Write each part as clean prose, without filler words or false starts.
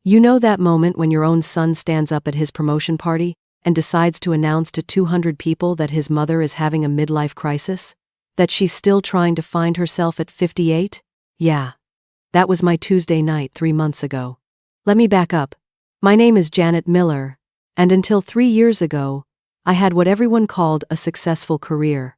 You know that moment when your own son stands up at his promotion party and decides to announce to 200 people that his mother is having a midlife crisis? That she's still trying to find herself at 58? Yeah. That was my Tuesday night 3 months ago. Let me back up. My name is Janet Miller, and until 3 years ago, I had what everyone called a successful career.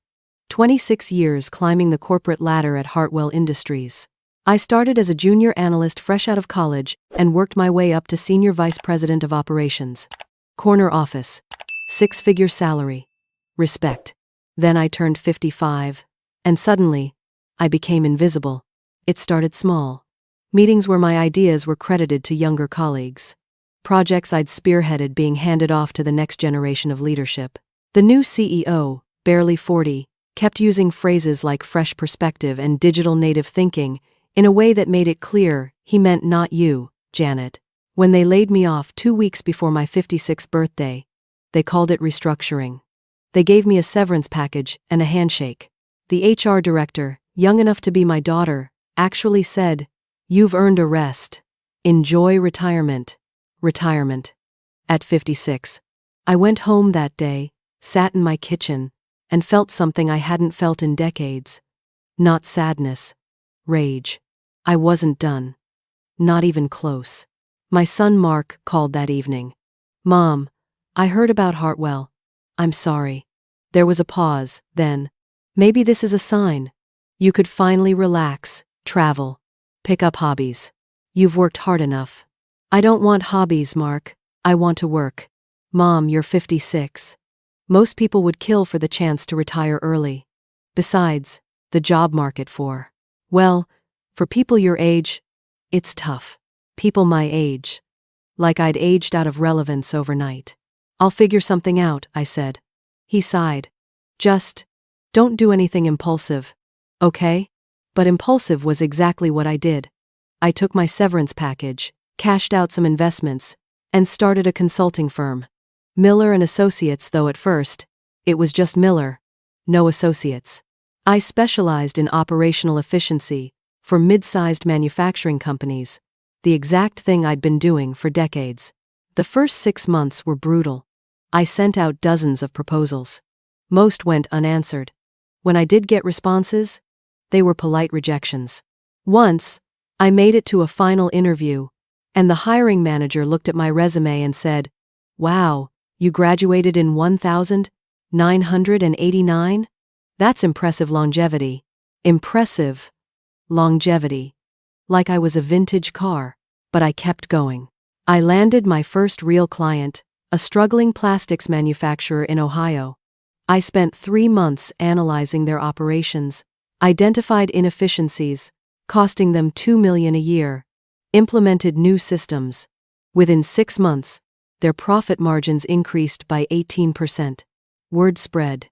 26 years climbing the corporate ladder at Hartwell Industries. I started as a junior analyst fresh out of college and worked my way up to senior vice president of operations. Corner office. 6-figure salary. Respect. Then I turned 55, and suddenly, I became invisible. It started small. Meetings where my ideas were credited to younger colleagues. Projects I'd spearheaded being handed off to the next generation of leadership. The new CEO, barely 40, kept using phrases like fresh perspective and digital native thinking in a way that made it clear he meant not you, Janet. When they laid me off 2 weeks before my 56th birthday, they called it restructuring. They gave me a severance package and a handshake. The HR director, young enough to be my daughter, actually said, "You've earned a rest. Enjoy retirement." Retirement. At 56, I went home that day, sat in my kitchen, and felt something I hadn't felt in decades. Not sadness. Rage. I wasn't done. Not even close. My son Mark called that evening. "Mom, I heard about Hartwell. I'm sorry." There was a pause, then. "Maybe this is a sign. You could finally relax, travel, pick up hobbies. You've worked hard enough." "I don't want hobbies, Mark. I want to work." "Mom, you're 56. Most people would kill for the chance to retire early. Besides, the job market for people your age, it's tough. People my age. Like I'd aged out of relevance overnight. "I'll figure something out," I said. He sighed. "Just don't do anything impulsive, okay?" But impulsive was exactly what I did. I took my severance package, cashed out some investments, and started a consulting firm. Miller and Associates, though at first, it was just Miller, no associates. I specialized in operational efficiency for mid-sized manufacturing companies, the exact thing I'd been doing for decades. The first 6 months were brutal. I sent out dozens of proposals. Most went unanswered. When I did get responses, they were polite rejections. Once, I made it to a final interview, and the hiring manager looked at my resume and said, "Wow, you graduated in 1989? That's impressive longevity." Impressive longevity. Like I was a vintage car, but I kept going. I landed my first real client, a struggling plastics manufacturer in Ohio. I spent 3 months analyzing their operations, identified inefficiencies, costing them $2 million a year, implemented new systems. Within 6 months, their profit margins increased by 18%. Word spread.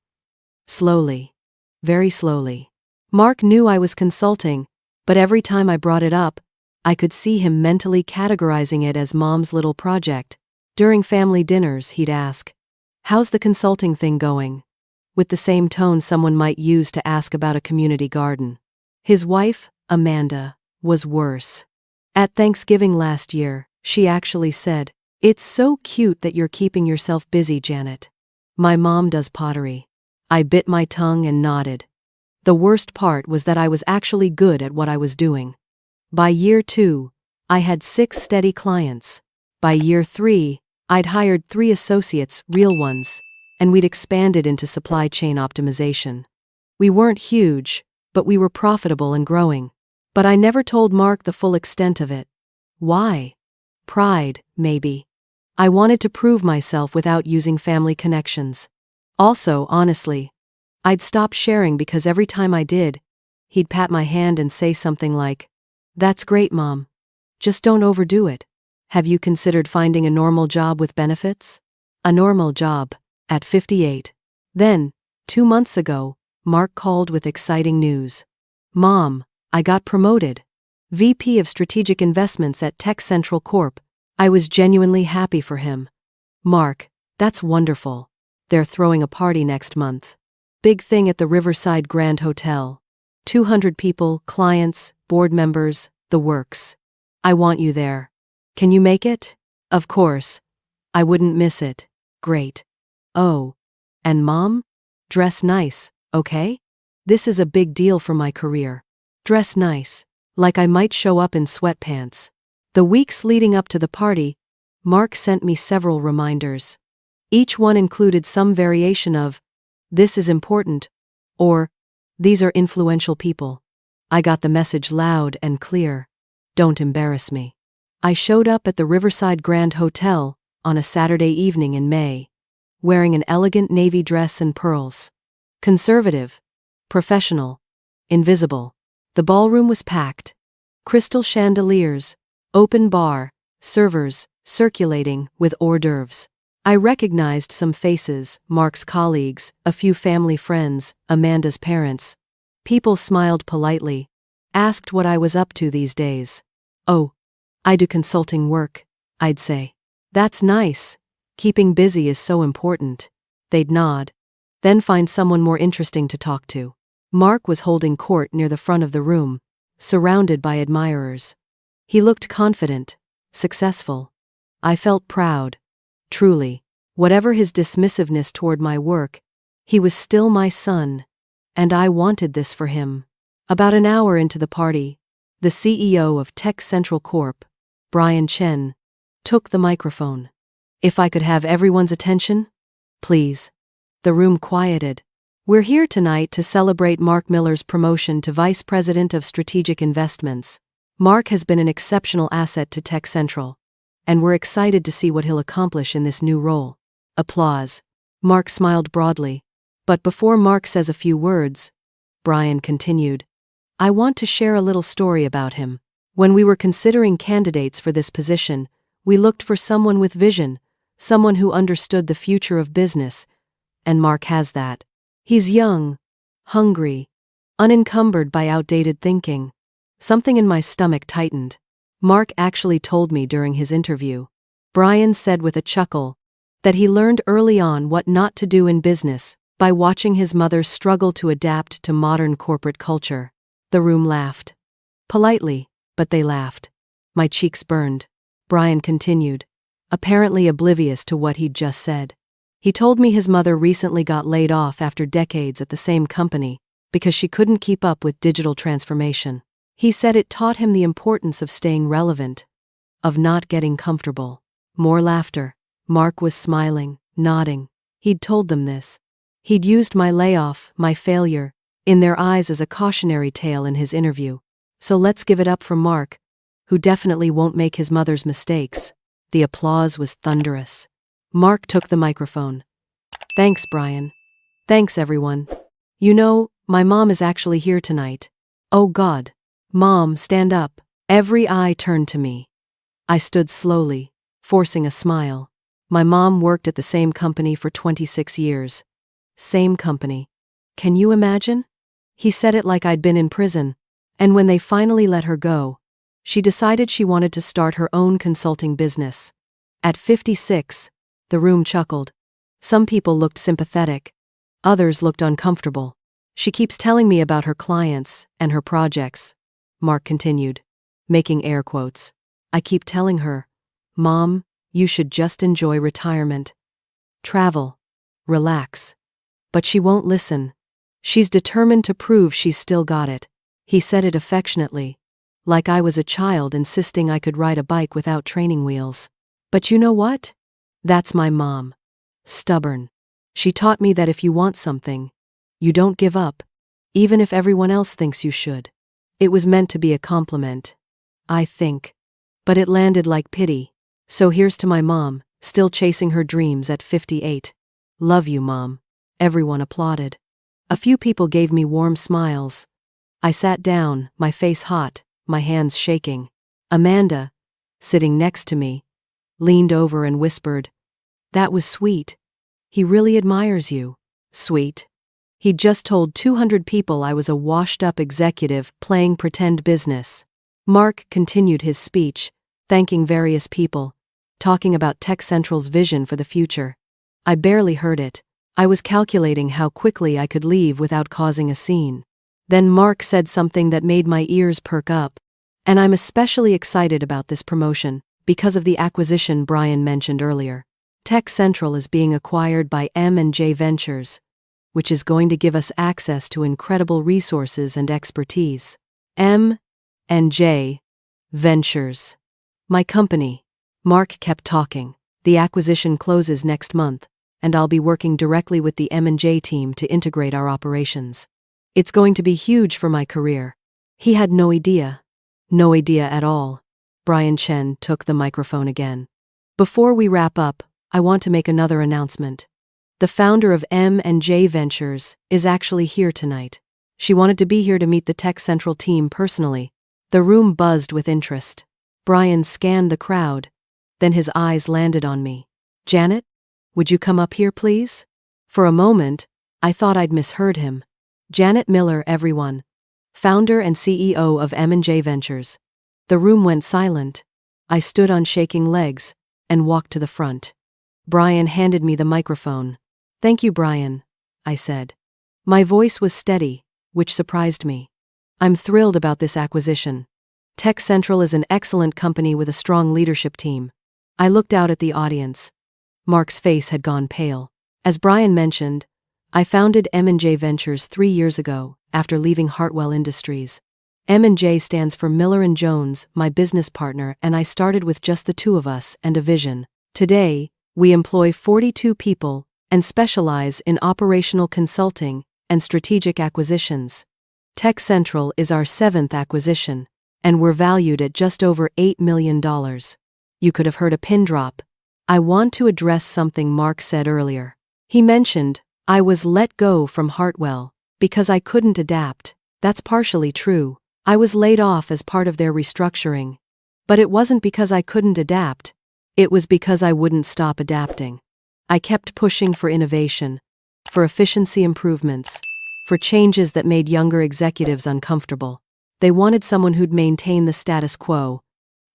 Slowly. Very slowly. Mark knew I was consulting, but every time I brought it up, I could see him mentally categorizing it as Mom's little project. During family dinners, he'd ask, "How's the consulting thing going?" with the same tone someone might use to ask about a community garden. His wife, Amanda, was worse. At Thanksgiving last year, she actually said, "It's so cute that you're keeping yourself busy, Janet. My mom does pottery." I bit my tongue and nodded. The worst part was that I was actually good at what I was doing. By year 2, I had 6 steady clients. By year 3, I'd hired 3 associates, real ones, and we'd expanded into supply chain optimization. We weren't huge, but we were profitable and growing. But I never told Mark the full extent of it. Why? Pride, maybe. I wanted to prove myself without using family connections. Also, honestly, I'd stop sharing because every time I did, he'd pat my hand and say something like, "That's great, Mom. Just don't overdo it. Have you considered finding a normal job with benefits?" A normal job, at 58. Then, 2 months ago, Mark called with exciting news. "Mom, I got promoted. VP of Strategic Investments at Tech Central Corp." I was genuinely happy for him. "Mark, that's wonderful. They're throwing a party next month. Big thing at the Riverside Grand Hotel. 200 people, clients, board members, the works. I want you there." Can you make it? Of course. I wouldn't miss it. Great. Oh. And Mom? Dress nice, okay? This is a big deal for my career. Dress nice. Like I might show up in sweatpants. The weeks leading up to the party, Mark sent me several reminders. Each one included some variation of, "This is important," or, "These are influential people." I got the message loud and clear. Don't embarrass me. I showed up at the Riverside Grand Hotel on a Saturday evening in May, wearing an elegant navy dress and pearls. Conservative, professional, invisible. The ballroom was packed. Crystal chandeliers, open bar, servers circulating with hors d'oeuvres. I recognized some faces, Mark's colleagues, a few family friends, Amanda's parents. People smiled politely, asked what I was up to these days. "Oh, I do consulting work," I'd say. "That's nice. Keeping busy is so important." They'd nod, then find someone more interesting to talk to. Mark was holding court near the front of the room, surrounded by admirers. He looked confident, successful. I felt proud. Truly, whatever his dismissiveness toward my work, he was still my son, and I wanted this for him. About an hour into the party, the CEO of Tech Central Corp., Brian Chen, took the microphone. "If I could have everyone's attention? Please." The room quieted. "We're here tonight to celebrate Mark Miller's promotion to Vice President of Strategic Investments. Mark has been an exceptional asset to Tech Central, and we're excited to see what he'll accomplish in this new role." Applause. Mark smiled broadly. But before Mark says a few words, Brian continued, "I want to share a little story about him. When we were considering candidates for this position, we looked for someone with vision, someone who understood the future of business, and Mark has that. He's young, hungry, unencumbered by outdated thinking." Something in my stomach tightened. Mark actually told me during his interview. Brian said with a chuckle that he learned early on what not to do in business by watching his mother struggle to adapt to modern corporate culture. The room laughed. Politely, but they laughed. My cheeks burned. Brian continued, apparently oblivious to what he'd just said. He told me his mother recently got laid off after decades at the same company because she couldn't keep up with digital transformation. He said it taught him the importance of staying relevant, of not getting comfortable. More laughter. Mark was smiling, nodding. He'd told them this. He'd used my layoff, my failure, in their eyes as a cautionary tale in his interview. So let's give it up for Mark, who definitely won't make his mother's mistakes. The applause was thunderous. Mark took the microphone. "Thanks, Brian. Thanks, everyone. You know, my mom is actually here tonight." "Oh God. Mom, stand up." Every eye turned to me. I stood slowly, forcing a smile. My mom worked at the same company for 26 years. Same company. Can you imagine? He said it like I'd been in prison, and when they finally let her go, she decided she wanted to start her own consulting business. At 56, the room chuckled. Some people looked sympathetic. Others looked uncomfortable. "She keeps telling me about her clients and her projects," Mark continued, making air quotes. "I keep telling her, Mom, you should just enjoy retirement. Travel. Relax. But she won't listen. She's determined to prove she's still got it." He said it affectionately, like I was a child insisting I could ride a bike without training wheels. But you know what? That's my mom. Stubborn. She taught me that if you want something, you don't give up, even if everyone else thinks you should. It was meant to be a compliment, I think. But it landed like pity. So here's to my mom, still chasing her dreams at 58. Love you, Mom. Everyone applauded. A few people gave me warm smiles. I sat down, my face hot, my hands shaking. Amanda, sitting next to me, leaned over and whispered, "That was sweet. He really admires you." Sweet. He'd just told 200 people I was a washed-up executive playing pretend business. Mark continued his speech, thanking various people, talking about Tech Central's vision for the future. I barely heard it. I was calculating how quickly I could leave without causing a scene. Then Mark said something that made my ears perk up. "And I'm especially excited about this promotion, because of the acquisition Brian mentioned earlier. Tech Central is being acquired by M&J Ventures, which is going to give us access to incredible resources and expertise. M&J Ventures. My company. Mark kept talking. The acquisition closes next month, and I'll be working directly with the M&J team to integrate our operations. It's going to be huge for my career. He had no idea. No idea at all. Brian Chen took the microphone again. Before we wrap up, I want to make another announcement. The founder of M&J Ventures is actually here tonight. She wanted to be here to meet the Tech Central team personally. The room buzzed with interest. Brian scanned the crowd, then his eyes landed on me. Janet, would you come up here, please? For a moment, I thought I'd misheard him. Janet Miller, everyone. Founder and CEO of M&J Ventures. The room went silent. I stood on shaking legs and walked to the front. Brian handed me the microphone. Thank you, Brian, I said. My voice was steady, which surprised me. I'm thrilled about this acquisition. Tech Central is an excellent company with a strong leadership team. I looked out at the audience. Mark's face had gone pale. As Brian mentioned, I founded M&J Ventures 3 years ago, after leaving Hartwell Industries. M&J stands for Miller & Jones, my business partner, and I started with just the two of us and a vision. Today, we employ 42 people and specialize in operational consulting and strategic acquisitions. Tech Central is our 7th acquisition, and we're valued at just over $8 million. You could have heard a pin drop. I want to address something Mark said earlier. He mentioned, I was let go from Hartwell because I couldn't adapt. That's partially true. I was laid off as part of their restructuring. But it wasn't because I couldn't adapt. It was because I wouldn't stop adapting. I kept pushing for innovation, for efficiency improvements, for changes that made younger executives uncomfortable. They wanted someone who'd maintain the status quo,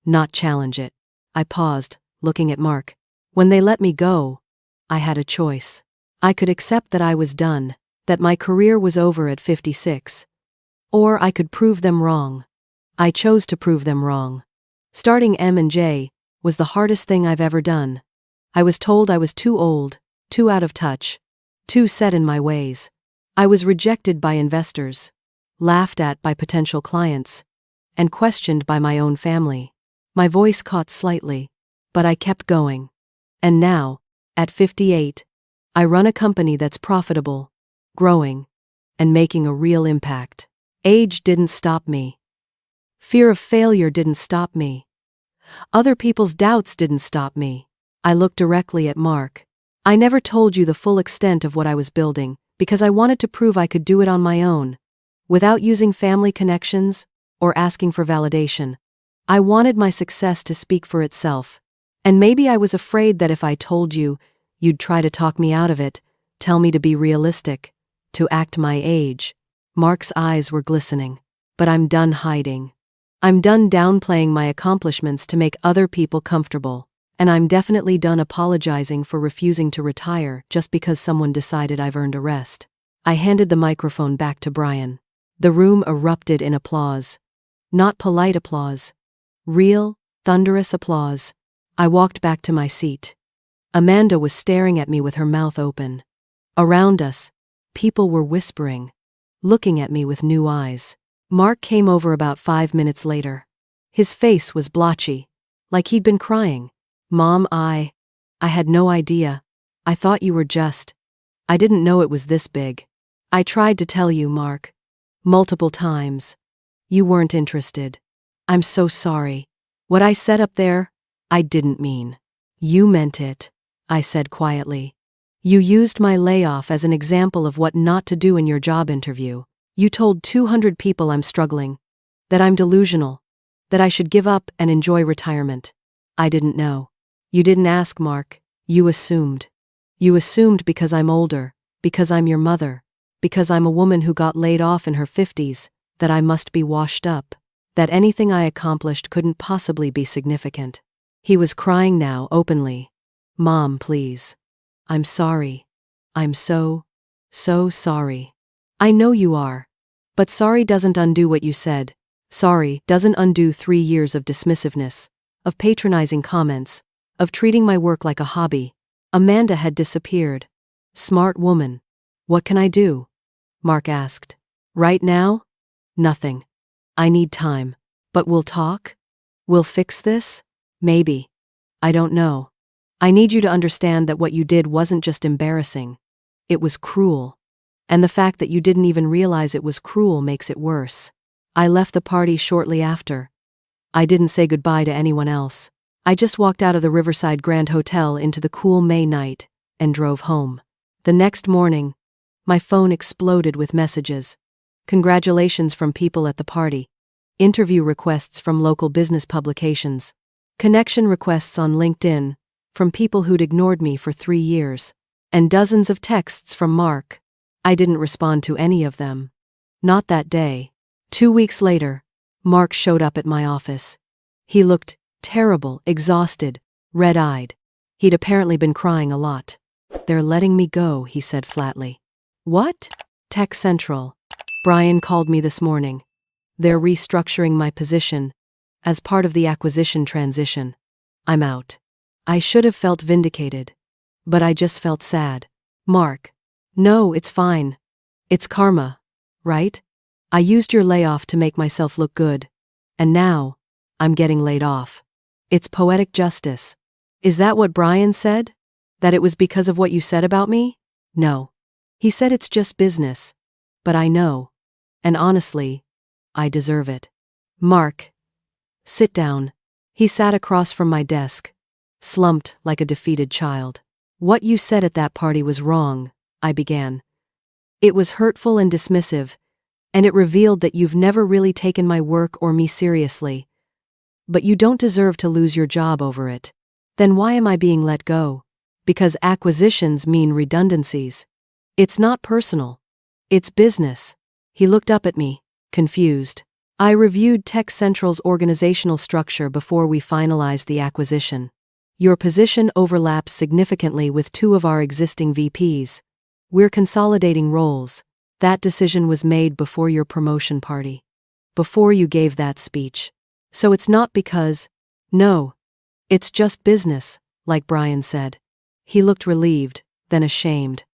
not challenge it. I paused, looking at Mark. When they let me go, I had a choice. I could accept that I was done, that my career was over at 56. Or I could prove them wrong. I chose to prove them wrong. Starting M&J was the hardest thing I've ever done. I was told I was too old, too out of touch, too set in my ways. I was rejected by investors, laughed at by potential clients, and questioned by my own family. My voice caught slightly, but I kept going. And now, at 58, I run a company that's profitable, growing, and making a real impact. Age didn't stop me. Fear of failure didn't stop me. Other people's doubts didn't stop me. I looked directly at Mark. I never told you the full extent of what I was building, because I wanted to prove I could do it on my own, without using family connections or asking for validation. I wanted my success to speak for itself. And maybe I was afraid that if I told you, you'd try to talk me out of it, tell me to be realistic, to act my age. Mark's eyes were glistening. But I'm done hiding. I'm done downplaying my accomplishments to make other people comfortable. And I'm definitely done apologizing for refusing to retire just because someone decided I've earned a rest. I handed the microphone back to Brian. The room erupted in applause. Not polite applause. Real, thunderous applause. I walked back to my seat. Amanda was staring at me with her mouth open. Around us, people were whispering, looking at me with new eyes. Mark came over about 5 minutes later. His face was blotchy, like he'd been crying. Mom, I had no idea. I thought you were just. I didn't know it was this big. I tried to tell you, Mark. Multiple times. You weren't interested. I'm so sorry. What I said up there, I didn't mean. You meant it, I said quietly. You used my layoff as an example of what not to do in your job interview. You told 200 people I'm struggling, that I'm delusional, that I should give up and enjoy retirement. I didn't know. You didn't ask, Mark. You assumed. You assumed because I'm older, because I'm your mother, because I'm a woman who got laid off in her 50s, that I must be washed up, that anything I accomplished couldn't possibly be significant. He was crying now, openly. Mom, please. I'm sorry. I'm so sorry. I know you are. But sorry doesn't undo what you said. Sorry doesn't undo 3 years of dismissiveness, of patronizing comments, of treating my work like a hobby. Amanda had disappeared. Smart woman. What can I do? Mark asked. Right now? Nothing. I need time. But we'll talk? We'll fix this? Maybe. I don't know. I need you to understand that what you did wasn't just embarrassing. It was cruel. And the fact that you didn't even realize it was cruel makes it worse. I left the party shortly after. I didn't say goodbye to anyone else. I just walked out of the Riverside Grand Hotel into the cool May night and drove home. The next morning, my phone exploded with messages. Congratulations from people at the party. Interview requests from local business publications. Connection requests on LinkedIn from people who'd ignored me for 3 years. And dozens of texts from Mark. I didn't respond to any of them. Not that day. 2 weeks later, Mark showed up at my office. He looked terrible, exhausted, red-eyed. He'd apparently been crying a lot. They're letting me go, he said flatly. What? Tech Central. Brian called me this morning. They're restructuring my position as part of the acquisition transition. I'm out. I should have felt vindicated, but I just felt sad. Mark. No, it's fine. It's karma, right? I used your layoff to make myself look good, and now I'm getting laid off. It's poetic justice. Is that what Brian said? That it was because of what you said about me? No. He said it's just business. But I know. And honestly, I deserve it. Mark. Sit down. He sat across from my desk, slumped like a defeated child. What you said at that party was wrong, I began. It was hurtful and dismissive, and it revealed that you've never really taken my work or me seriously. But you don't deserve to lose your job over it. Then why am I being let go? Because acquisitions mean redundancies. It's not personal. It's business. He looked up at me, confused. I reviewed Tech Central's organizational structure before we finalized the acquisition. Your position overlaps significantly with 2 of our existing VPs. We're consolidating roles. That decision was made before your promotion party. Before you gave that speech. So it's not because, no, it's just business, like Brian said. He looked relieved, then ashamed.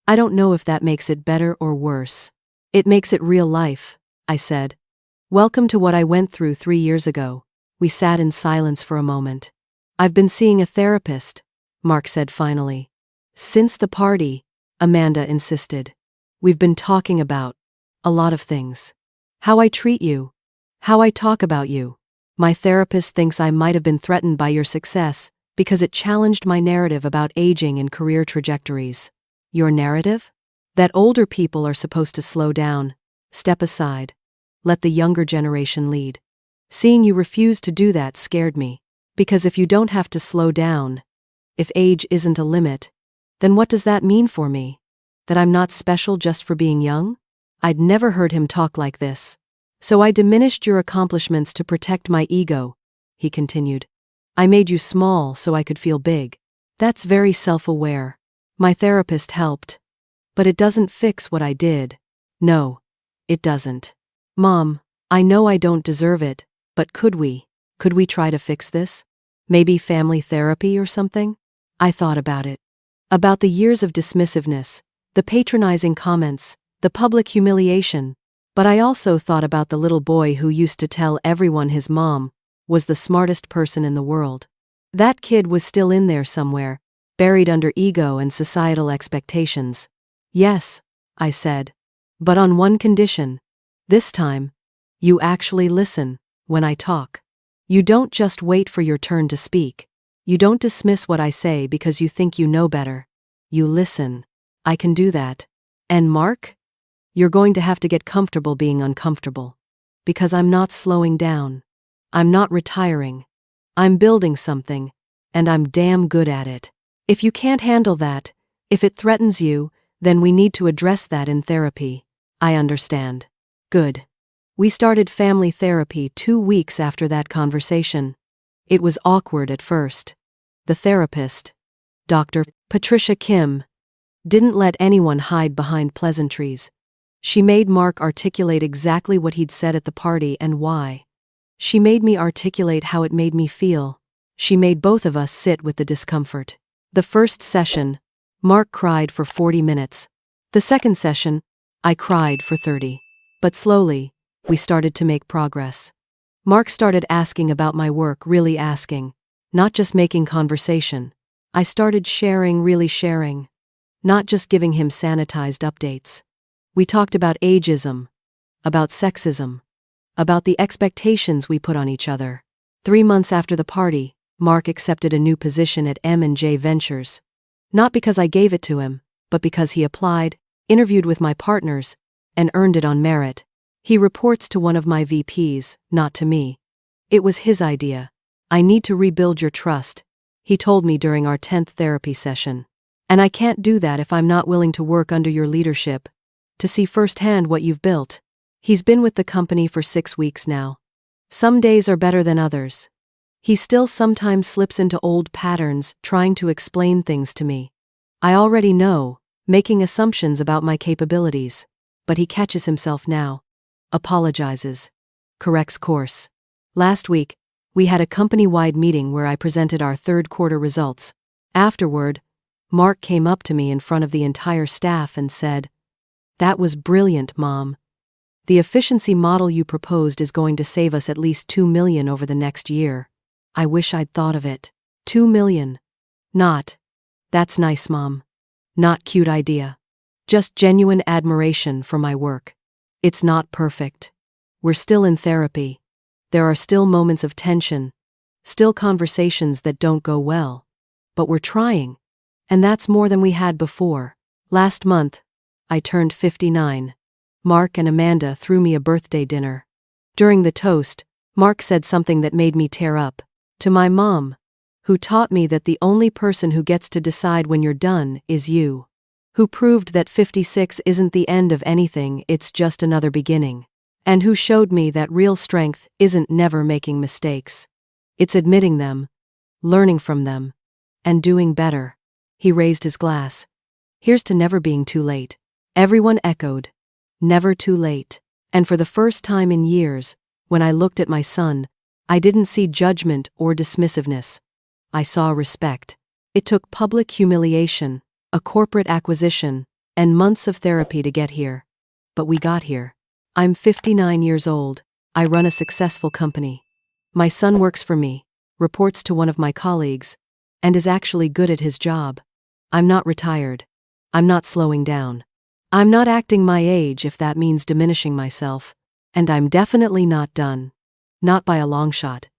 I don't know if that makes it better or worse. It makes it real life, I said. Welcome to what I went through 3 years ago. We sat in silence for a moment. I've been seeing a therapist, Mark said finally. Since the party, Amanda insisted. We've been talking about a lot of things. How I treat you. How I talk about you. My therapist thinks I might have been threatened by your success because it challenged my narrative about aging and career trajectories. Your narrative? That older people are supposed to slow down, step aside, let the younger generation lead. Seeing you refuse to do that scared me, because if you don't have to slow down, if age isn't a limit, then what does that mean for me? That I'm not special just for being young? I'd never heard him talk like this. So I diminished your accomplishments to protect my ego, he continued. I made you small so I could feel big. That's very self-aware. My therapist helped. But it doesn't fix what I did. No, it doesn't. Mom, I know I don't deserve it, but could we try to fix this? Maybe family therapy or something? I thought about it. About the years of dismissiveness, the patronizing comments, the public humiliation. But I also thought about the little boy who used to tell everyone his mom was the smartest person in the world. That kid was still in there somewhere, buried under ego and societal expectations. Yes, I said. But on one condition. This time, you actually listen when I talk. You don't just wait for your turn to speak. You don't dismiss what I say because you think you know better. You listen. I can do that. And Mark? You're going to have to get comfortable being uncomfortable. Because I'm not slowing down. I'm not retiring. I'm building something, and I'm damn good at it. If you can't handle that, if it threatens you, then we need to address that in therapy. I understand. Good. We started family therapy 2 weeks after that conversation. It was awkward at first. The therapist, Dr. Patricia Kim, didn't let anyone hide behind pleasantries. She made Mark articulate exactly what he'd said at the party and why. She made me articulate how it made me feel. She made both of us sit with the discomfort. The first session, Mark cried for 40 minutes. The second session, I cried for 30. But slowly, we started to make progress. Mark started asking about my work, really asking, not just making conversation. I started sharing, really sharing, not just giving him sanitized updates. We talked about ageism, about sexism, about the expectations we put on each other. 3 months after the party, Mark accepted a new position at M&J Ventures. Not because I gave it to him, but because he applied, interviewed with my partners, and earned it on merit. He reports to one of my VPs, not to me. It was his idea. I need to rebuild your trust, he told me during our 10th therapy session. And I can't do that if I'm not willing to work under your leadership, to see firsthand what you've built. He's been with the company for 6 weeks now. Some days are better than others. He still sometimes slips into old patterns, trying to explain things to me. I already know, making assumptions about my capabilities. But he catches himself now. Apologizes. Corrects course. Last week, we had a company-wide meeting where I presented our third quarter results. Afterward, Mark came up to me in front of the entire staff and said, "That was brilliant, Mom. The efficiency model you proposed is going to save us at least $2 million over the next year. I wish I'd thought of it. $2 million. Not, that's nice, Mom. Not cute idea. Just genuine admiration for my work. It's not perfect. We're still in therapy. There are still moments of tension, still conversations that don't go well. But we're trying. And that's more than we had before." Last month, I turned 59. Mark and Amanda threw me a birthday dinner. During the toast, Mark said something that made me tear up. "To my mom, who taught me that the only person who gets to decide when you're done is you. Who proved that 56 isn't the end of anything, it's just another beginning. And who showed me that real strength isn't never making mistakes. It's admitting them, learning from them, and doing better." He raised his glass. "Here's to never being too late." Everyone echoed, "Never too late." And for the first time in years, when I looked at my son, I didn't see judgment or dismissiveness. I saw respect. It took public humiliation, a corporate acquisition, and months of therapy to get here. But we got here. I'm 59 years old. I run a successful company. My son works for me, reports to one of my colleagues, and is actually good at his job. I'm not retired. I'm not slowing down. I'm not acting my age if that means diminishing myself. And I'm definitely not done. Not by a long shot.